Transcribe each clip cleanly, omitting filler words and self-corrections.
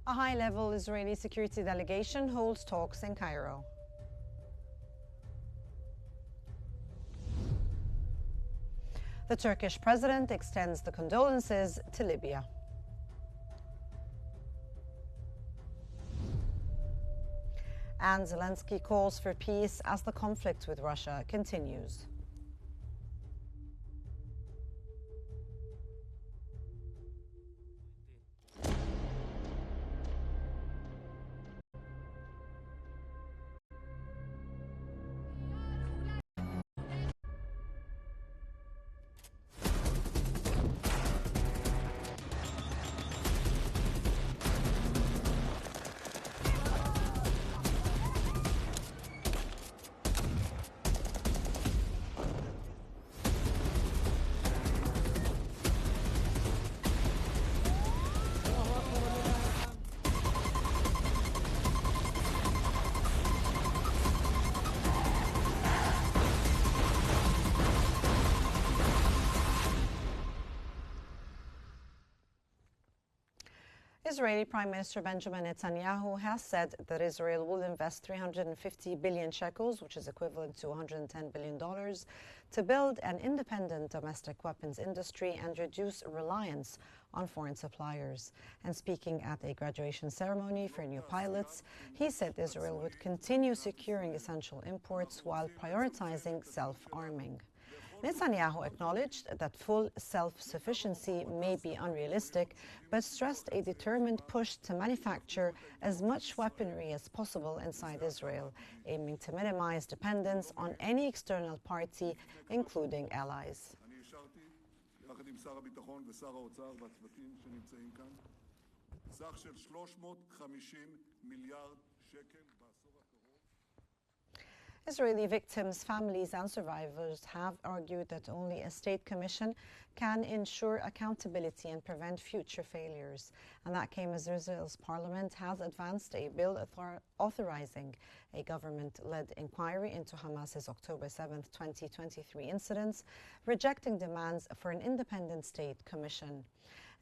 A high-level Israeli security delegation holds talks in Cairo. The Turkish president extends the condolences to Libya. And Zelensky calls for peace as the conflict with Russia continues. Israeli Prime Minister Benjamin Netanyahu has said that Israel will invest 350 billion shekels, which is equivalent to $110 billion, to build an independent domestic weapons industry and reduce reliance on foreign suppliers. And speaking at a graduation ceremony for new pilots, he said Israel would continue securing essential imports while prioritizing self-arming. Netanyahu acknowledged that full self-sufficiency may be unrealistic, but stressed a determined push to manufacture as much weaponry as possible inside Israel, aiming to minimize dependence on any external party, including allies. Israeli victims, families and survivors have argued that only a state commission can ensure accountability and prevent future failures. And that came as Israel's parliament has advanced a bill authorizing a government-led inquiry into Hamas's October 7, 2023 incidents, rejecting demands for an independent state commission.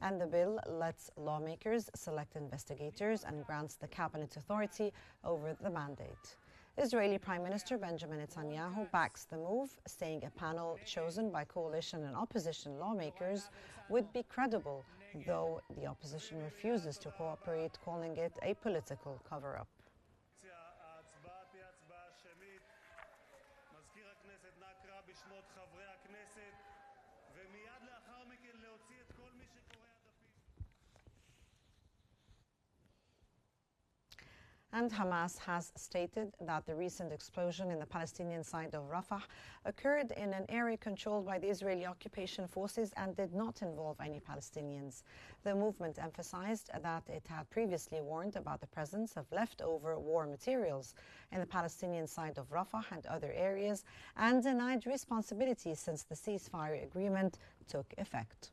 And the bill lets lawmakers select investigators and grants the cabinet authority over the mandate. Israeli Prime Minister Benjamin Netanyahu backs the move, saying a panel chosen by coalition and opposition lawmakers would be credible, though the opposition refuses to cooperate, calling it a political cover-up. And Hamas has stated that the recent explosion in the Palestinian side of Rafah occurred in an area controlled by the Israeli occupation forces and did not involve any Palestinians. The movement emphasized that it had previously warned about the presence of leftover war materials in the Palestinian side of Rafah and other areas, and denied responsibility since the ceasefire agreement took effect.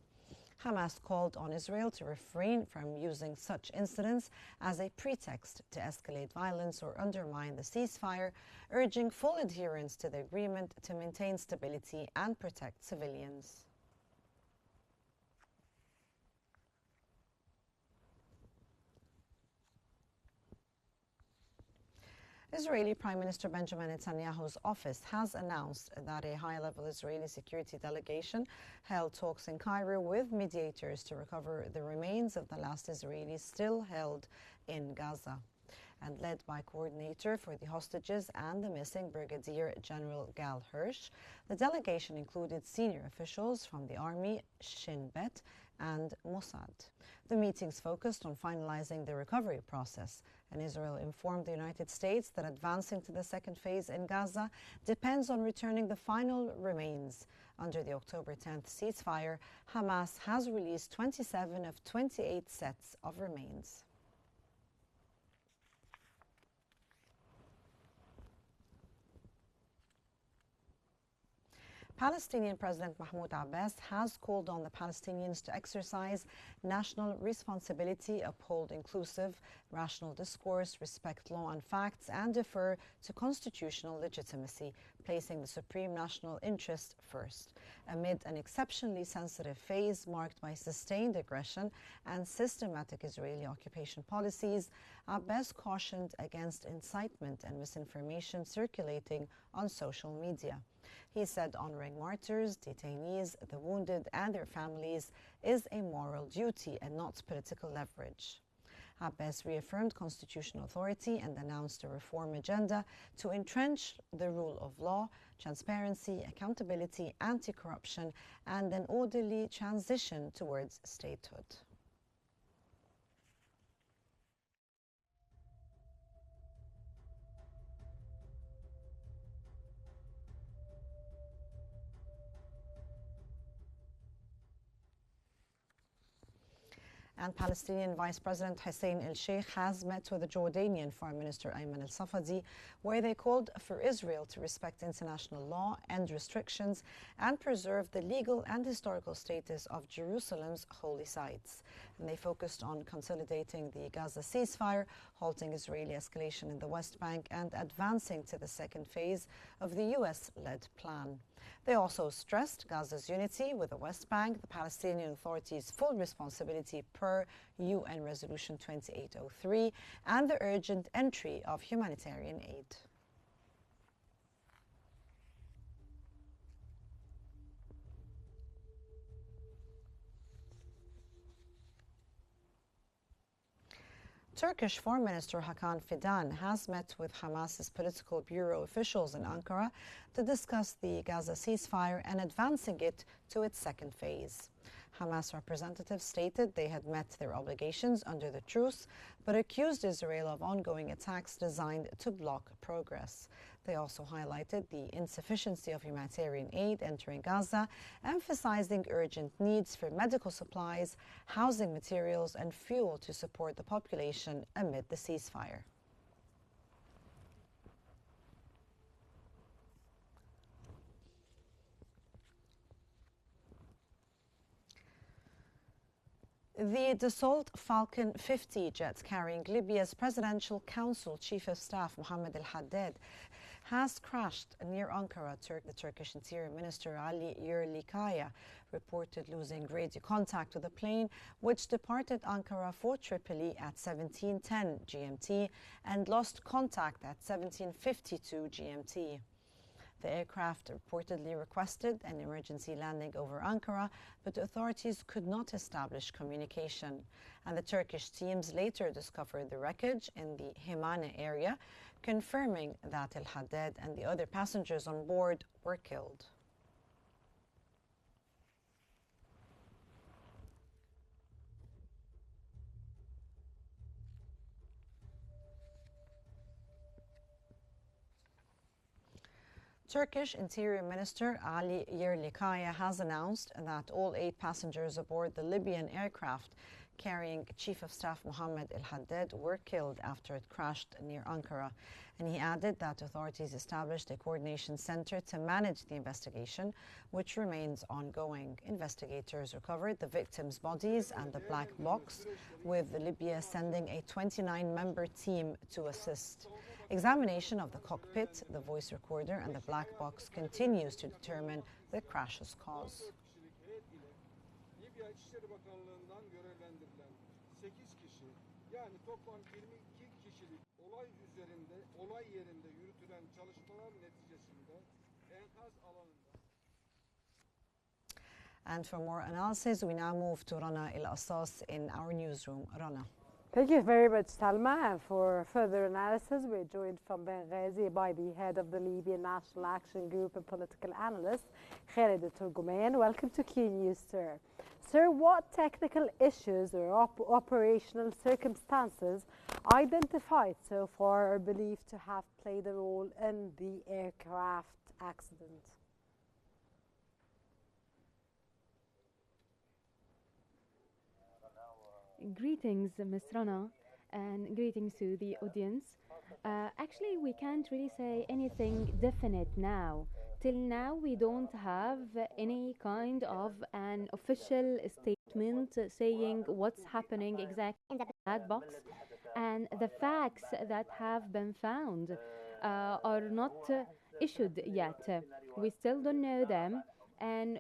Hamas called on Israel to refrain from using such incidents as a pretext to escalate violence or undermine the ceasefire, urging full adherence to the agreement to maintain stability and protect civilians. Israeli Prime Minister Benjamin Netanyahu's office has announced that a high-level Israeli security delegation held talks in Cairo with mediators to recover the remains of the last Israelis still held in Gaza. And led by coordinator for the hostages and the missing Brigadier General Gal Hirsch, the delegation included senior officials from the Army, Shin Bet, and Mossad. The meetings focused on finalizing the recovery process, and Israel informed the United States that advancing to the second phase in Gaza depends on returning the final remains. Under the October 10th ceasefire, Hamas has released 27 of 28 sets of remains. Palestinian President Mahmoud Abbas has called on the Palestinians to exercise national responsibility, uphold inclusive, rational discourse, respect law and facts, and defer to constitutional legitimacy, placing the supreme national interest first. Amid an exceptionally sensitive phase marked by sustained aggression and systematic Israeli occupation policies, Abbas cautioned against incitement and misinformation circulating on social media. He said honoring martyrs, detainees, the wounded, and their families is a moral duty and not political leverage. Abbas reaffirmed constitutional authority and announced a reform agenda to entrench the rule of law, transparency, accountability, anti-corruption, and an orderly transition towards statehood. And Palestinian Vice President Hussein el-Sheikh has met with the Jordanian Foreign Minister Ayman al-Safadi, where they called for Israel to respect international law, end restrictions, and preserve the legal and historical status of Jerusalem's holy sites. And they focused on consolidating the Gaza ceasefire, halting Israeli escalation in the West Bank, and advancing to the second phase of the US-led plan. They also stressed Gaza's unity with the West Bank, the Palestinian Authority's full responsibility per UN Resolution 2803, and the urgent entry of humanitarian aid. Turkish Foreign Minister Hakan Fidan has met with Hamas's political bureau officials in Ankara to discuss the Gaza ceasefire and advancing it to its second phase. Hamas representatives stated they had met their obligations under the truce, but accused Israel of ongoing attacks designed to block progress. They also highlighted the insufficiency of humanitarian aid entering Gaza, emphasizing urgent needs for medical supplies, housing materials, and fuel to support the population amid the ceasefire. The Dassault Falcon 50 jet carrying Libya's Presidential Council Chief of Staff Mohammed al-Haddad has crashed near Ankara. The Turkish Interior Minister Ali Yerlikaya reported losing radio contact with the plane, which departed Ankara for Tripoli at 17:10 GMT and lost contact at 17:52 GMT. The aircraft reportedly requested an emergency landing over Ankara, but authorities could not establish communication. And the Turkish teams later discovered the wreckage in the Himane area, confirming that al-Haddad and the other passengers on board were killed. Turkish Interior Minister Ali Yerlikaya has announced that all 8 passengers aboard the Libyan aircraft carrying Chief of Staff Mohammed al-Haddad were killed after it crashed near Ankara. And he added that authorities established a coordination center to manage the investigation, which remains ongoing. Investigators recovered the victims' bodies and the black box, with Libya sending a 29-member team to assist. Examination of the cockpit, the voice recorder, and the black box continues to determine the crash's cause. And for more analysis, we now move to Rana El-Assas in our newsroom. Rana. Thank you very much, Salma. And for further analysis, we're joined from Benghazi by the head of the Libyan National Action Group and political analyst, Khalid Turgumayan. Welcome to Qnews, sir. Sir, what technical issues or operational circumstances identified so far are believed to have played a role in the aircraft accident? Greetings, Ms. Rana, and greetings to the audience. Actually, we can't really say anything definite now till now we don't have any kind of an official statement saying what's happening exactly in the black box, and the facts that have been found are not issued yet. We still don't know them, and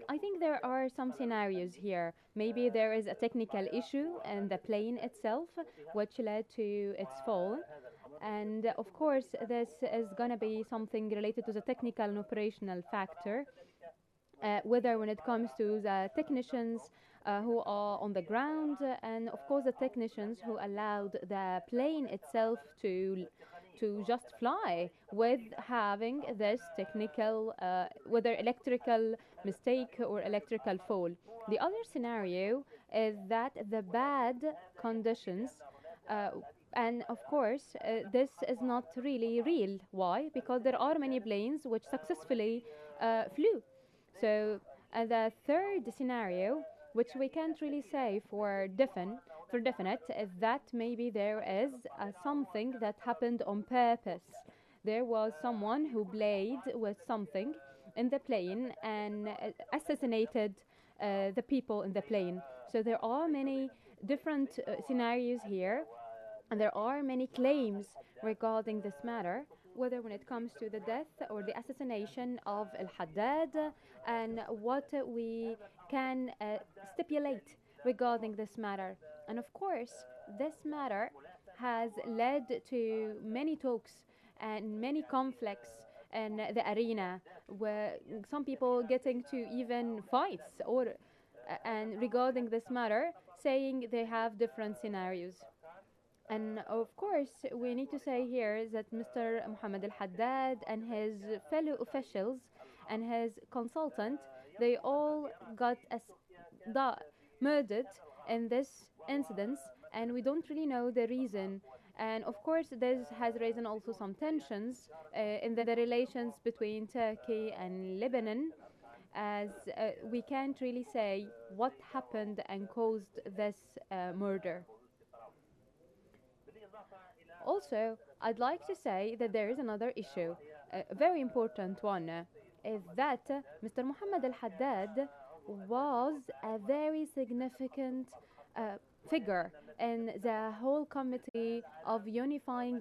I think there are some scenarios here. Maybe there is a technical issue in the plane itself which led to its fall, and of course this is going to be something related to the technical and operational factor, whether when it comes to the technicians who are on the ground, and of course the technicians who allowed the plane itself to just fly with having this technical, whether electrical mistake or electrical fall. The other scenario is that the bad conditions, and of course this is not really real. Why? Because there are many planes which successfully flew. So the third scenario, which we can't really say for definite, is that maybe there is something that happened on purpose. There was someone who played with something in the plane and assassinated the people in the plane. So there are many different scenarios here, and there are many claims regarding this matter, whether when it comes to the death or the assassination of Al-Haddad, and what we can stipulate regarding this matter. And of course, this matter has led to many talks and many conflicts in the arena, where some people getting to even fights, or and regarding this matter, saying they have different scenarios. And of course, we need to say here that Mr. Mohammed Al-Haddad and his fellow officials and his consultant, they all got murdered in this incident, and we don't really know the reason. And of course, this has raised also some tensions in the relations between Turkey and Lebanon, as we can't really say what happened and caused this murder. Also, I'd like to say that there is another issue, a very important one, is that Mr. Mohammed Al-Haddad was a very significant figure in the whole committee of unifying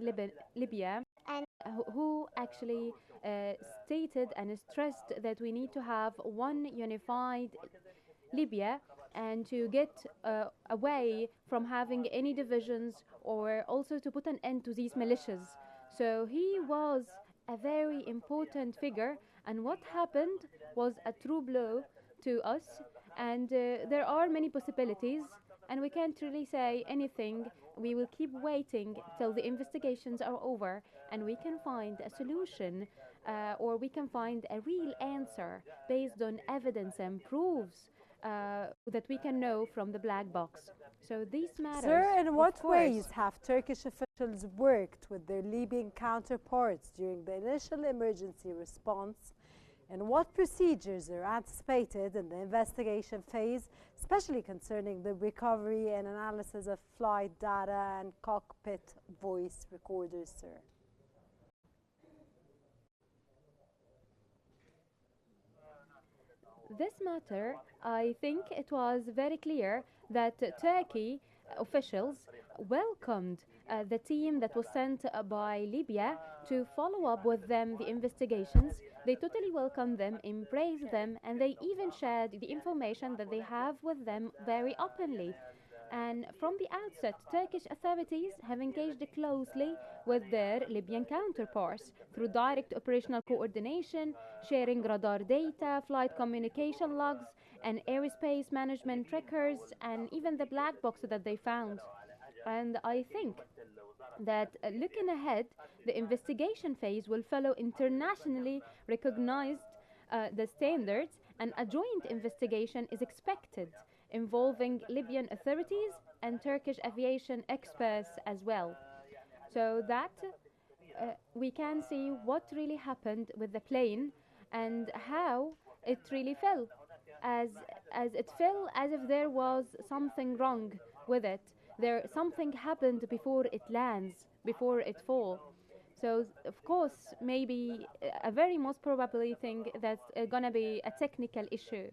Libya, and who actually stated and stressed that we need to have one unified Libya, and to get away from having any divisions, or also to put an end to these militias. So he was a very important figure, and what happened was a true blow to us, and there are many possibilities, and we can't really say anything. We will keep waiting till the investigations are over and we can find a solution, or we can find a real answer based on evidence and proofs that we can know from the black box. So these matters. Sir, in what ways have Turkish officials worked with their Libyan counterparts during the initial emergency response, and what procedures are anticipated in the investigation phase, especially concerning the recovery and analysis of flight data and cockpit voice recorders, sir? This matter, I think it was very clear that Turkey officials welcomed the team that was sent by Libya to follow up with them the investigations. They totally welcomed them, embraced them, and they even shared the information that they have with them very openly. And from the outset, Turkish authorities have engaged closely with their Libyan counterparts through direct operational coordination, sharing radar data, flight communication logs, and airspace management records, and even the black box that they found. And I think that looking ahead, the investigation phase will follow internationally recognized the standards, and a joint investigation is expected involving Libyan authorities and Turkish aviation experts as well, so that we can see what really happened with the plane and how it really fell, as it fell as if there was something wrong with it. Something happened before it lands, before it falls. So, of course, maybe a very most probably thing that's going to be a technical issue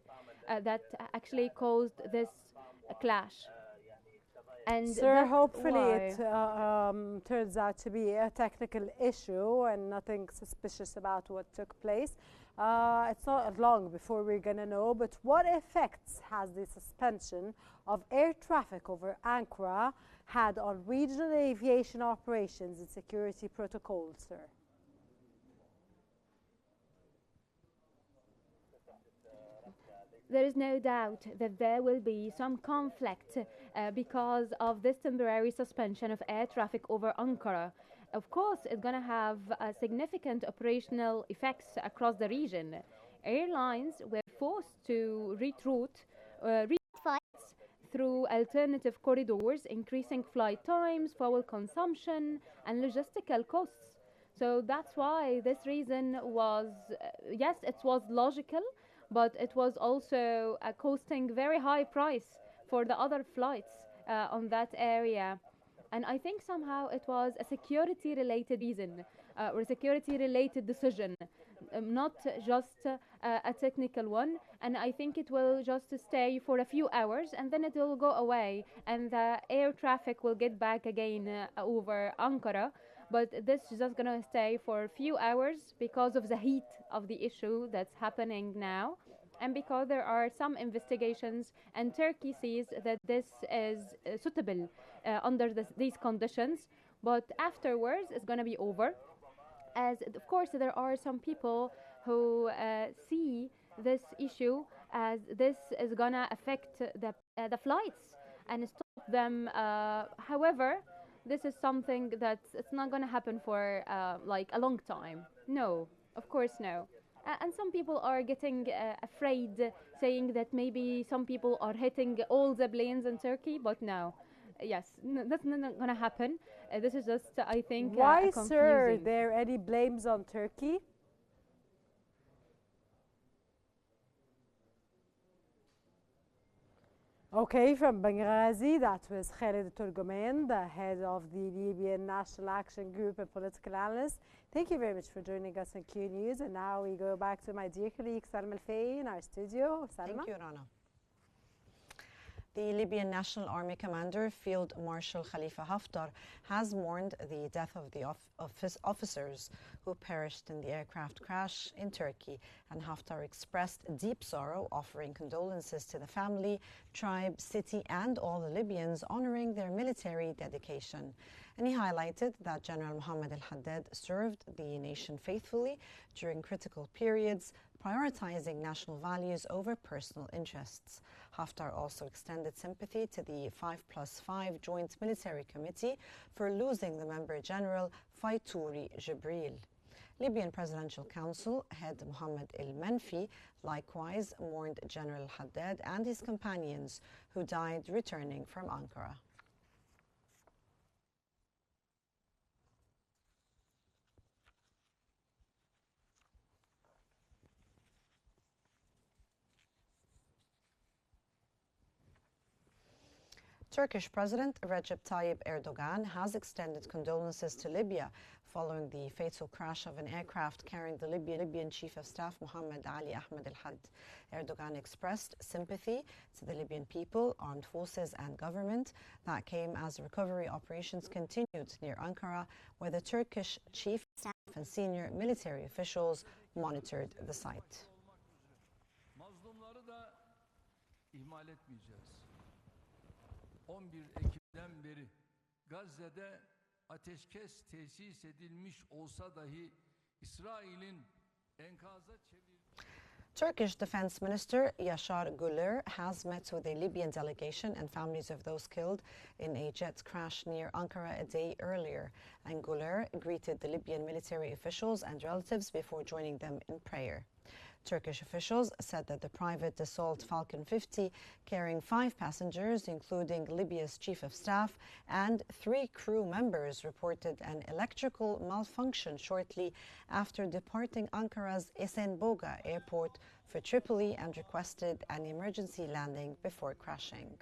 that actually caused this clash. And Sir, that's hopefully why. it turns out to be a technical issue and nothing suspicious about what took place. It's not long before we're going to know, but what effects has the suspension of air traffic over Ankara had on regional aviation operations and security protocols, sir? There is no doubt that there will be some conflict because of this temporary suspension of air traffic over Ankara. Of course, it's going to have significant operational effects across the region. Airlines were forced to reroute flights through alternative corridors, increasing flight times, fuel consumption, and logistical costs. So that's why this reason was, yes, it was logical, but it was also costing very high price for the other flights on that area. And I think somehow it was a security related reason or a security related decision, not just a technical one. And I think it will just stay for a few hours and then it will go away and the air traffic will get back again over Ankara. But this is just going to stay for a few hours because of the heat of the issue that's happening now, and because there are some investigations and Turkey sees that this is suitable under these conditions. But afterwards it's going to be over, as of course there are some people who see this issue as this is going to affect the flights and stop them. However, this is something that it's not going to happen for like a long time. No, of course no. And some people are getting afraid, saying that maybe some people are hitting all the planes in Turkey, but no. Yes, that's not going to happen. This is just, I think, Why, confusing. sir, are there any blames on Turkey? Okay, from Benghazi, that was Khaled Turgoman, the head of the Libyan National Action Group and political analyst. Thank you very much for joining us on Q News. And now we go back to my dear colleague Salma Al-Fay in our studio. Salma. Thank you, Rana. The Libyan National Army commander, Field Marshal Khalifa Haftar, has mourned the death of the officers who perished in the aircraft crash in Turkey, and Haftar expressed deep sorrow, offering condolences to the family, tribe, city, and all the Libyans, honoring their military dedication. And he highlighted that General Mohammed al-Haddad served the nation faithfully during critical periods, prioritizing national values over personal interests. Haftar also extended sympathy to the 5+5 Joint Military Committee for losing the member general Faitouri Jibril. Libyan Presidential Council head Mohammed el-Menfi likewise mourned General Haddad and his companions who died returning from Ankara. Turkish President Recep Tayyip Erdogan has extended condolences to Libya following the fatal crash of an aircraft carrying the Libyan Chief of Staff Mohammed Ali Ahmed al-Had. Erdogan expressed sympathy to the Libyan people, armed forces and government. That came as recovery operations continued near Ankara, where the Turkish Chief of Staff and senior military officials monitored the site. 11 Ekim'den beri Gazze'de ateşkes tesis edilmiş olsa dahi İsrail'in enkaza Turkish Defense Minister Yaşar Güler has met with a Libyan delegation and families of those killed in a jet crash near Ankara a day earlier. And Güler greeted the Libyan military officials and relatives before joining them in prayer. Turkish officials said that the private Dassault Falcon 50, carrying 5 passengers, including Libya's chief of staff, and 3 crew members, reported an electrical malfunction shortly after departing Ankara's Esenboga airport for Tripoli and requested an emergency landing before crashing.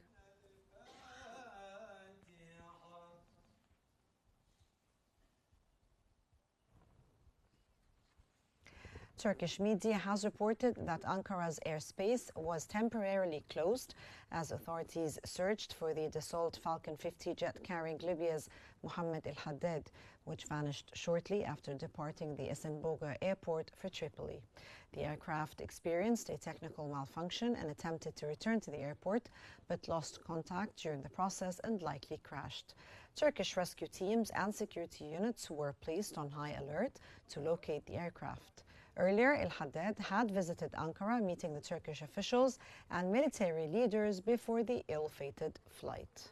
Turkish media has reported that Ankara's airspace was temporarily closed as authorities searched for the Dassault Falcon 50 jet carrying Libya's Mohammed el-Haddad, which vanished shortly after departing the Esenboga airport for Tripoli. The aircraft experienced a technical malfunction and attempted to return to the airport, but lost contact during the process and likely crashed. Turkish rescue teams and security units were placed on high alert to locate the aircraft. Earlier, el-Haddad had visited Ankara, meeting the Turkish officials and military leaders before the ill-fated flight.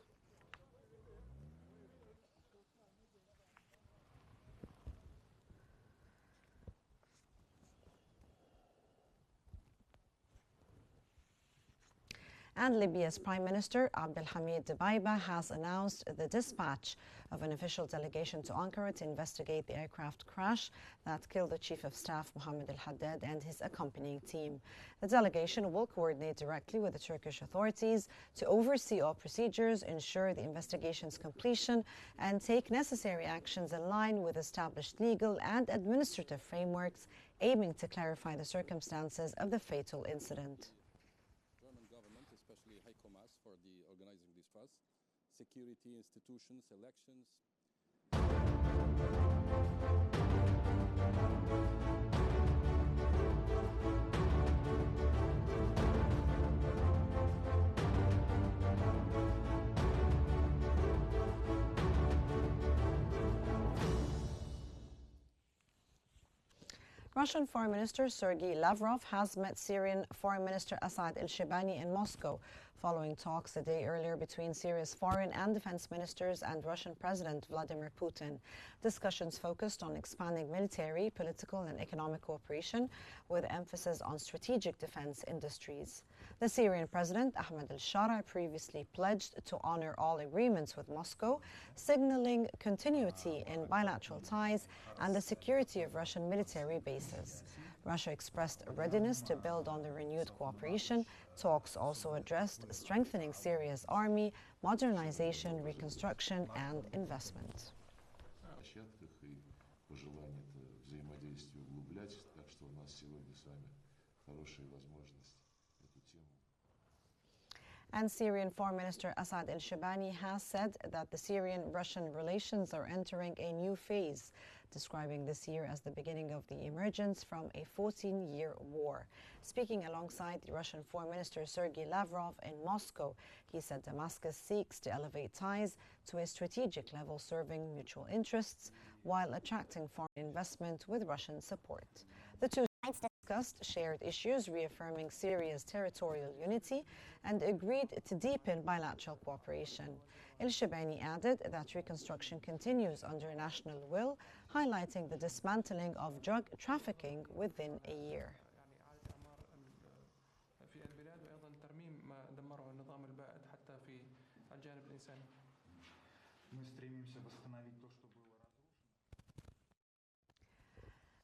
And Libya's Prime Minister Abdelhamid Dbeibeh has announced the dispatch of an official delegation to Ankara to investigate the aircraft crash that killed the Chief of Staff Mohammed el-Haddad and his accompanying team. The delegation will coordinate directly with the Turkish authorities to oversee all procedures, ensure the investigation's completion, and take necessary actions in line with established legal and administrative frameworks, aiming to clarify the circumstances of the fatal incident. For the organizing this fuss, security institutions, elections. Russian Foreign Minister Sergei Lavrov has met Syrian Foreign Minister Asad al-Shibani in Moscow, following talks a day earlier between Syria's foreign and defense ministers and Russian President Vladimir Putin. Discussions focused on expanding military, political, and economic cooperation, with emphasis on strategic defense industries. The Syrian President Ahmed al-Shara previously pledged to honor all agreements with Moscow, signaling continuity in bilateral ties and the security of Russian military bases. Russia expressed a readiness to build on the renewed cooperation. Talks also addressed strengthening Syria's army, modernization, reconstruction, and investment. And Syrian Foreign Minister Asad al-Shibani has said that the Syrian-Russian relations are entering a new phase, describing this year as the beginning of the emergence from a 14-year war. Speaking alongside the Russian Foreign Minister Sergei Lavrov in Moscow, he said Damascus seeks to elevate ties to a strategic level serving mutual interests while attracting foreign investment with Russian support. The two sides discussed shared issues, reaffirming Syria's territorial unity, and agreed to deepen bilateral cooperation. El-Shibani added that reconstruction continues under national will, highlighting the dismantling of drug trafficking within a year.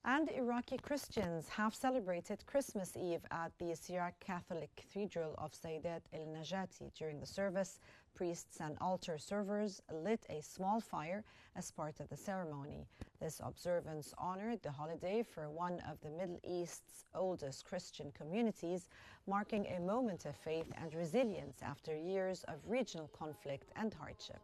And Iraqi Christians have celebrated Christmas Eve at the Syriac Catholic Cathedral of Sayyidat el-Najati. During the service, priests and altar servers lit a small fire as part of the ceremony. This observance honored the holiday for one of the Middle East's oldest Christian communities, marking a moment of faith and resilience after years of regional conflict and hardship.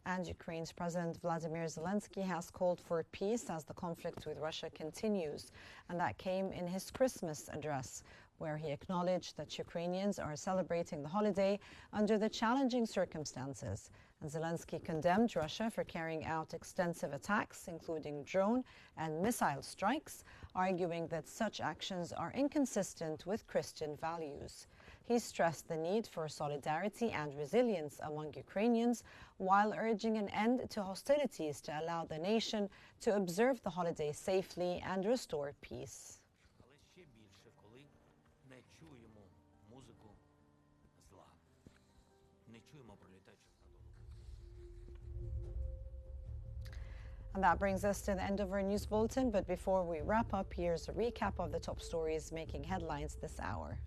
And Ukraine's President Vladimir Zelensky has called for peace as the conflict with Russia continues. And that came in his Christmas address, where he acknowledged that Ukrainians are celebrating the holiday under the challenging circumstances. And Zelensky condemned Russia for carrying out extensive attacks, including drone and missile strikes, arguing that such actions are inconsistent with Christian values. He stressed the need for solidarity and resilience among Ukrainians, while urging an end to hostilities to allow the nation to observe the holiday safely and restore peace. And that brings us to the end of our news bulletin. But before we wrap up, here's a recap of the top stories making headlines this hour.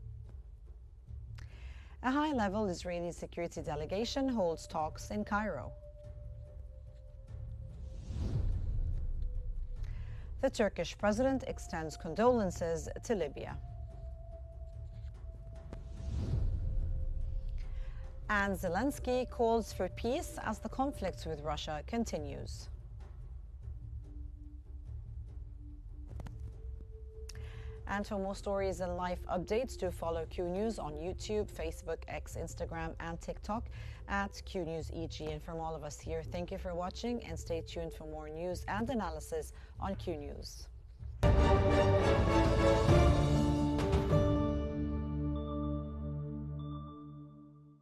A high-level Israeli security delegation holds talks in Cairo. The Turkish president extends condolences to Libya. And Zelensky calls for peace as the conflict with Russia continues. And for more stories and live updates, do follow Qnews on YouTube, Facebook, X, Instagram, and TikTok at QNewsEG. And from all of us here, thank you for watching and stay tuned for more news and analysis on Qnews.